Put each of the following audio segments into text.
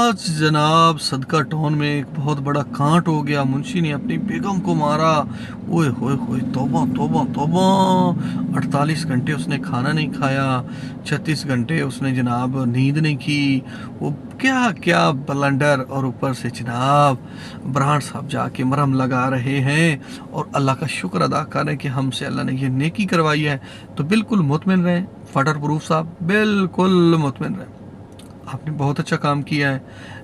आज जनाब सदका टाउन में एक बहुत बड़ा कांड हो गया। मुंशी ने अपनी बेगम को मारा। ओए होए होए, तौबा तौबा तौबा। 48 घंटे उसने खाना नहीं खाया, 36 घंटे उसने जनाब नींद नहीं की। वो क्या क्या ब्लंडर। और ऊपर से जनाब ब्रांड साहब जाके मरहम लगा रहे हैं और अल्लाह का शुक्र अदा करें कि हमसे अल्लाह ने ये नेकी करवाई है। तो बिल्कुल मुतमिन रहें फटर प्रूफ साहब, बिल्कुल मुतमिन रहें। आपने बहुत अच्छा काम किया है,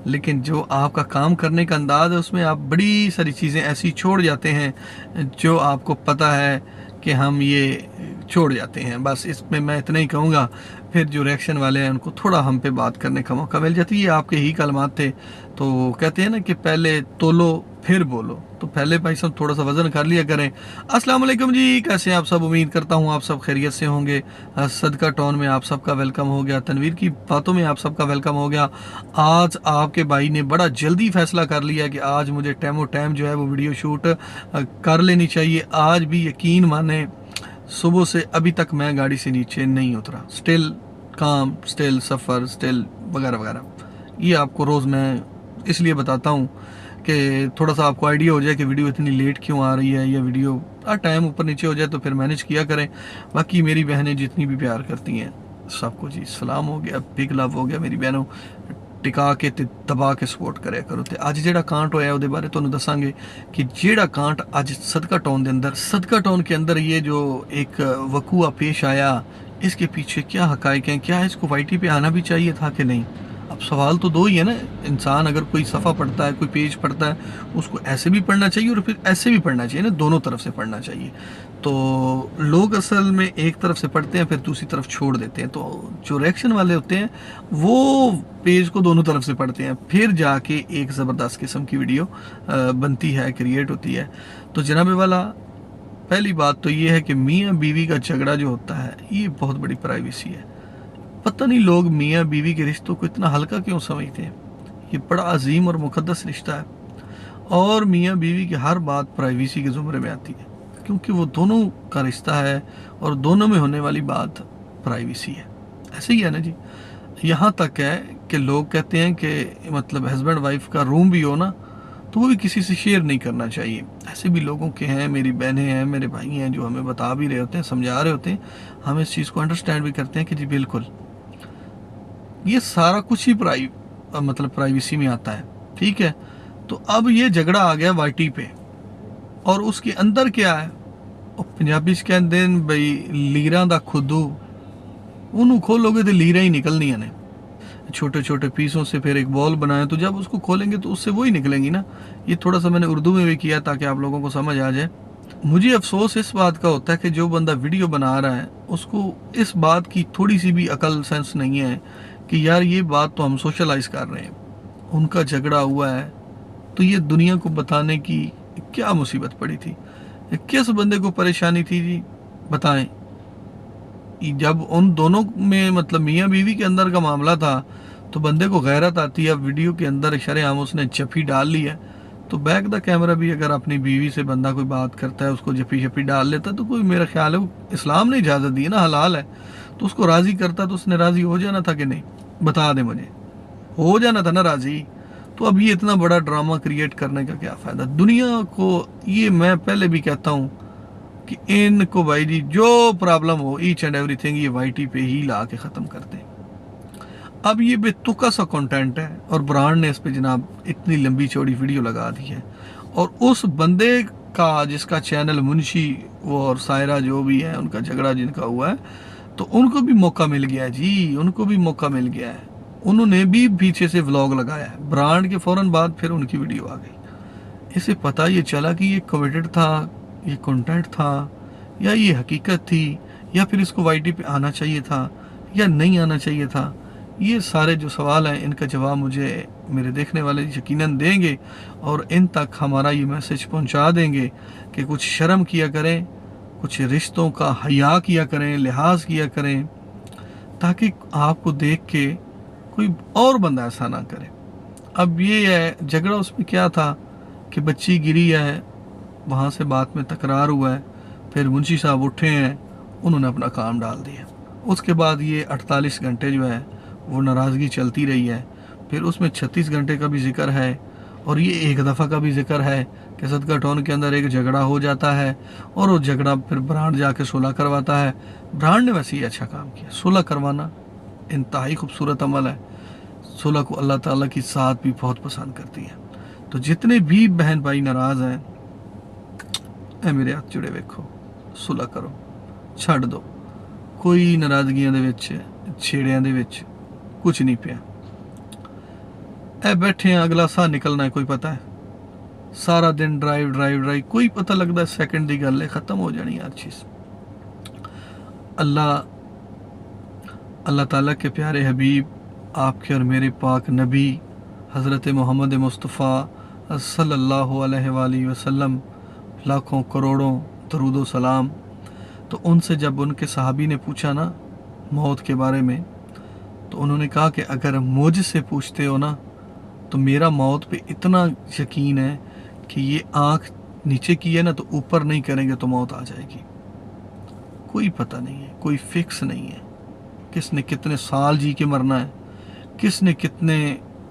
लेकिन जो आपका काम करने का अंदाज़ है उसमें आप बड़ी सारी चीज़ें ऐसी छोड़ जाते हैं जो आपको पता है कि हम ये छोड़ जाते हैं। बस इसमें मैं इतना ही कहूँगा। फिर जो रिएक्शन वाले हैं उनको थोड़ा हम पे बात करने का मौका मिल जाती है। आपके ही कलमात थे। तो कहते हैं ना कि पहले तोलो फिर बोलो। तो पहले भाई साहब थोड़ा सा वज़न कर लिया करें। अस्सलाम वालेकुम जी, कैसे हैं आप सब? उम्मीद करता हूँ आप सब खैरियत से होंगे। सदका टाउन में आप सबका वेलकम हो गया, तनवीर की बातों में आप सबका वेलकम हो गया। आज आपके भाई ने बड़ा जल्दी फैसला कर लिया कि आज मुझे टाइम जो है वो वीडियो शूट कर लेनी चाहिए। आज भी यकीन माने सुबह से अभी तक मैं गाड़ी से नीचे नहीं उतरा। स्टिल काम, स्टिल सफ़र, स्टिल वगैरह वगैरह। ये आपको रोज़ मैं इसलिए बताता हूँ कि थोड़ा सा आपको आइडिया हो जाए कि वीडियो इतनी लेट क्यों आ रही है, या वीडियो टाइम ऊपर नीचे हो जाए तो फिर मैनेज किया करें। बाकी मेरी बहनें जितनी भी प्यार करती हैं सबको जी सलाम हो गया, बिग लव हो गया। मेरी बहनों टिका के ते दबा के सपोर्ट करे करो। ते अज जेड़ा कांट होया ਉਹਦੇ बारे ਤੁਹਾਨੂੰ दसांगे कि जेड़ा कांट अज सदका टाउन के अंदर ये जो एक वकूआ पेश आया, इसके पीछे क्या हकायक हैं, क्या इसको वाईटी पे आना भी चाहिए था कि नहीं? अब सवाल तो दो ही है ना। इंसान अगर कोई सफ़ा पढ़ता है, कोई पेज पढ़ता है, उसको ऐसे भी पढ़ना चाहिए और फिर ऐसे भी पढ़ना चाहिए ना, दोनों तरफ से पढ़ना चाहिए। तो लोग असल में एक तरफ से पढ़ते हैं फिर दूसरी तरफ छोड़ देते हैं। तो जो रिएक्शन वाले होते हैं वो पेज को दोनों तरफ से पढ़ते हैं, फिर जाके एक ज़बरदस्त किस्म की वीडियो बनती है, क्रिएट होती है। तो जनाब वाला, पहली बात तो ये है कि मियाँ बीवी का झगड़ा जो होता है ये बहुत बड़ी प्राइवेसी है। पता नहीं लोग मियाँ बीवी के रिश्तों को इतना हल्का क्यों समझते हैं। ये बड़ा अजीम और मुकद्दस रिश्ता है और मियाँ बीवी की हर बात प्राइवेसी के ज़ुमरे में आती है, क्योंकि वो दोनों का रिश्ता है और दोनों में होने वाली बात प्राइवेसी है। ऐसे ही है ना जी। यहाँ तक है कि लोग कहते हैं कि मतलब हस्बैंड वाइफ का रूम भी हो ना तो वो भी किसी से शेयर नहीं करना चाहिए। ऐसे भी लोगों के हैं, मेरी बहनें हैं, मेरे भाई हैं, जो हमें बता भी रहे होते हैं, समझा रहे होते हैं। हम इस चीज़ को अंडरस्टैंड भी करते हैं कि जी बिल्कुल ये सारा कुछ ही मतलब प्राइवेसी में आता है, ठीक है। तो अब ये झगड़ा आ गया वाईटी पे और उसके अंदर क्या है, पंजाबी च कहते हैं बई लीरां दा खुदू, उन्होंने खोलोगे तो लीरा ही निकलनी ने। छोटे छोटे पीसों से फिर एक बॉल बनाया, तो जब उसको खोलेंगे तो उससे वो ही निकलेंगी ना। ये थोड़ा सा मैंने उर्दू में भी किया ताकि आप लोगों को समझ आ जाए। मुझे अफसोस इस बात का होता है कि जो बंदा वीडियो बना रहा है उसको इस बात की थोड़ी सी भी अकल सेंस नहीं है कि यार ये बात तो हम सोशलाइज कर रहे हैं, उनका झगड़ा हुआ है तो ये दुनिया को बताने की क्या मुसीबत पड़ी थी, किस बंदे को परेशानी थी जी बताएं। जब उन दोनों में मतलब मियाँ बीवी के अंदर का मामला था तो बंदे को गैरत आती है। वीडियो के अंदर शरेआम उसने जफ़ी डाल ली है, तो बैक द कैमरा भी अगर अपनी बीवी से बंदा कोई बात करता है उसको जफ़ी शफ़ी डाल लेता तो कोई, मेरा ख्याल है इस्लाम ने इजाज़त दी ना, हलाल है, तो उसको राज़ी करता तो उसने राज़ी हो जाना था कि नहीं? बता दे मुझे, हो जाना था ना राज़ी। तो अब ये इतना बड़ा ड्रामा क्रिएट करने का क्या फ़ायदा दुनिया को। ये मैं पहले भी कहता हूँ कि इनको भाई जी जो प्रॉब्लम हो ईच एंड एवरीथिंग ये वाईटी पे ही ला के ख़त्म करते हैं। अब ये बेतुका सा कंटेंट है और ब्रांड ने इस पे जनाब इतनी लंबी चौड़ी वीडियो लगा दी है। और उस बंदे का जिसका चैनल मुंशी वो और सायरा जो भी है उनका झगड़ा जिनका हुआ है, तो उनको भी मौका मिल गया है जी, उनको भी मौका मिल गया है। उन्होंने भी पीछे से व्लॉग लगाया है, ब्रांड के फ़ौरन बाद फिर उनकी वीडियो आ गई। इसे पता ये चला कि ये कमिटेड था, ये कंटेंट था, या ये हकीकत थी, या फिर इसको वाईटी पे आना चाहिए था या नहीं आना चाहिए था। ये सारे जो सवाल हैं इनका जवाब मुझे मेरे देखने वाले यकीनन देंगे और इन तक हमारा ये मैसेज पहुंचा देंगे कि कुछ शर्म किया करें, कुछ रिश्तों का हया किया करें, लिहाज किया करें, ताकि आपको देख के कोई और बंदा ऐसा ना करे। अब ये है झगड़ा, उसमें क्या था कि बच्ची गिरी है, वहाँ से बात में तकरार हुआ है, फिर मुंशी साहब उठे हैं, उन्होंने अपना काम डाल दिया। उसके बाद ये 48 घंटे जो है वो नाराज़गी चलती रही है। फिर उसमें 36 घंटे का भी जिक्र है, और ये एक दफ़ा का भी जिक्र है कि सदका टोन के अंदर एक झगड़ा हो जाता है और वो झगड़ा फिर ब्रांड जाके सुलह करवाता है। ब्रांड ने वैसे ही अच्छा काम किया, सुलह करवाना इंतहाई खूबसूरत अमल है। सुलह को अल्लाह ताला की साथ भी बहुत पसंद करती है। तो जितने भी बहन भाई नाराज़ हैं, ए मेरे हाथ जुड़े वेखो, सुलह करो, छੱਡ दो। कोई नाराज़गियां दे विच छेड़ियां दे विच कुछ नहीं पिया। ए बैठे हैं, अगला साह निकलना है कोई पता है? सारा दिन ड्राइव ड्राइव ड्राइव, कोई पता लगता है सेकंड की गल है, खत्म हो जानी हर चीज़। अल्लाह अल्लाह ताला के प्यारे हबीब आपके और मेरे पाक नबी हज़रत मोहम्मद मुस्तफ़ा सल्लल्लाहु अलैहि वसल्लम लाखों करोड़ों दरूद सलाम। तो उनसे जब उनके सहाबी ने पूछा ना मौत के बारे में, तो उन्होंने कहा कि अगर मुझसे पूछते हो ना तो मेरा मौत पे इतना यकीन है कि ये आँख नीचे की है ना तो ऊपर नहीं करेंगे तो मौत आ जाएगी। कोई पता नहीं है, कोई फिक्स नहीं है किसने कितने साल जी के मरना है, किसने कितने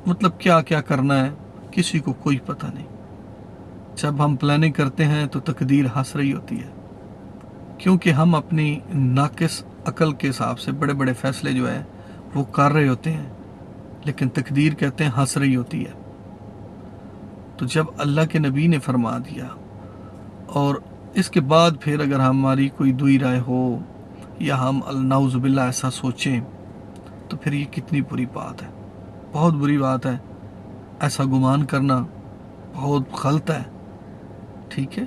मतलब क्या क्या करना है, किसी को कोई पता नहीं। जब हम प्लानिंग करते हैं तो तकदीर हंस रही होती है, क्योंकि हम अपनी नाकिस अकल के हिसाब से बड़े बड़े फैसले जो है वो कर रहे होते हैं, लेकिन तकदीर कहते हैं हंस रही होती है। तो जब अल्लाह के नबी ने फरमा दिया और इसके बाद फिर अगर हमारी कोई दुई राय हो या हम नाउज़ुबिल्लाह ऐसा सोचें तो फिर ये कितनी बुरी बात है, बहुत बुरी बात है। ऐसा गुमान करना बहुत गलत है। ठीक है,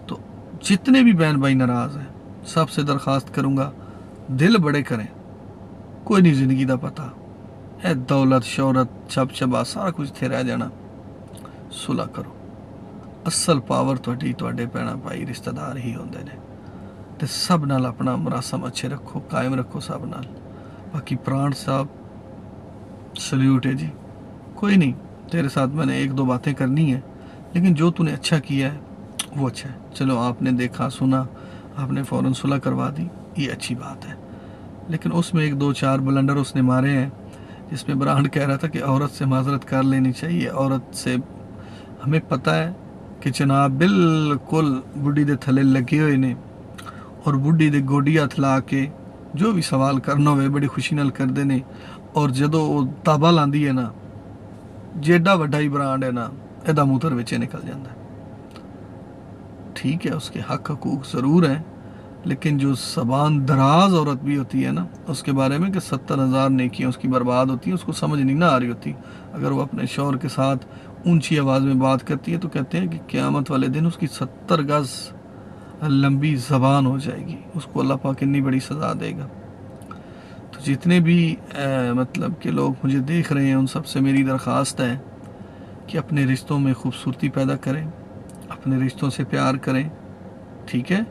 तो जितने भी बहन भाई नाराज़ हैं सबसे दरख्वास्त करूँगा दिल बड़े करें, कोई नहीं ज़िंदगी का पता है, दौलत शौहरत छप छबा सारा कुछ थे रह जाना। सुलह करो, असल पावर तुहाडी तुहाडे भैणां भाई रिश्तेदार ही होंदे ने, ते सब नाल अपना मरासम अच्छे रखो, कायम रखो सब नाल। बाकी प्राण साहब सल्यूट है जी, कोई नहीं तेरे साथ मैंने एक दो बातें करनी है, लेकिन जो तूने अच्छा किया है वो अच्छा है। चलो आपने देखा सुना, आपने फ़ौरन सुलह करवा दी, ये अच्छी बात है। लेकिन उसमें एक दो चार ब्लंडर उसने मारे हैं, जिसमें ब्रांड कह रहा था कि औरत से माजरत कर लेनी चाहिए। औरत से हमें पता है कि जनाब बिल्कुल बुढ़ी दे थले लगे हुए ने और बुढ़ी दे गोडी हथ ला के जो भी सवाल करना होवे बड़ी खुशी नाल करते ने, और जदों वो ताबा लांदी है ना, जेडा वड्डा ही ब्रांड है ना, एदा मूतर विच निकल जाता है। ठीक है, उसके हक हकूक ज़रूर हैं, लेकिन जो ज़बान दराज औरत भी होती है ना, उसके बारे में कि 70,000 नेकियां उसकी बर्बाद होती हैं, उसको समझ नहीं ना आ रही होती। अगर वो अपने शौहर के साथ ऊंची आवाज़ में बात करती है तो कहते हैं कि क़यामत वाले दिन उसकी 70 गज़ लंबी ज़बान हो जाएगी, उसको अल्लाह पाक इतनी बड़ी सज़ा देगा। तो जितने भी मतलब कि लोग मुझे देख रहे हैं उन सब से मेरी दरख्वास्त है कि अपने रिश्तों में खूबसूरती पैदा करें, अपने रिश्तों से प्यार करें। ठीक है,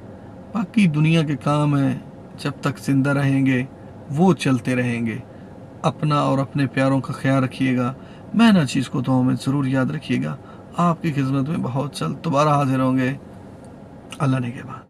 बाकी दुनिया के काम हैं, जब तक ज़िंदा रहेंगे वो चलते रहेंगे। अपना और अपने प्यारों का ख्याल रखिएगा। मैं ना चीज़ को तो हमें ज़रूर याद रखिएगा। आपकी खिदमत में बहुत जल्द दोबारा हाजिर होंगे। अल्लाह ने के बाद।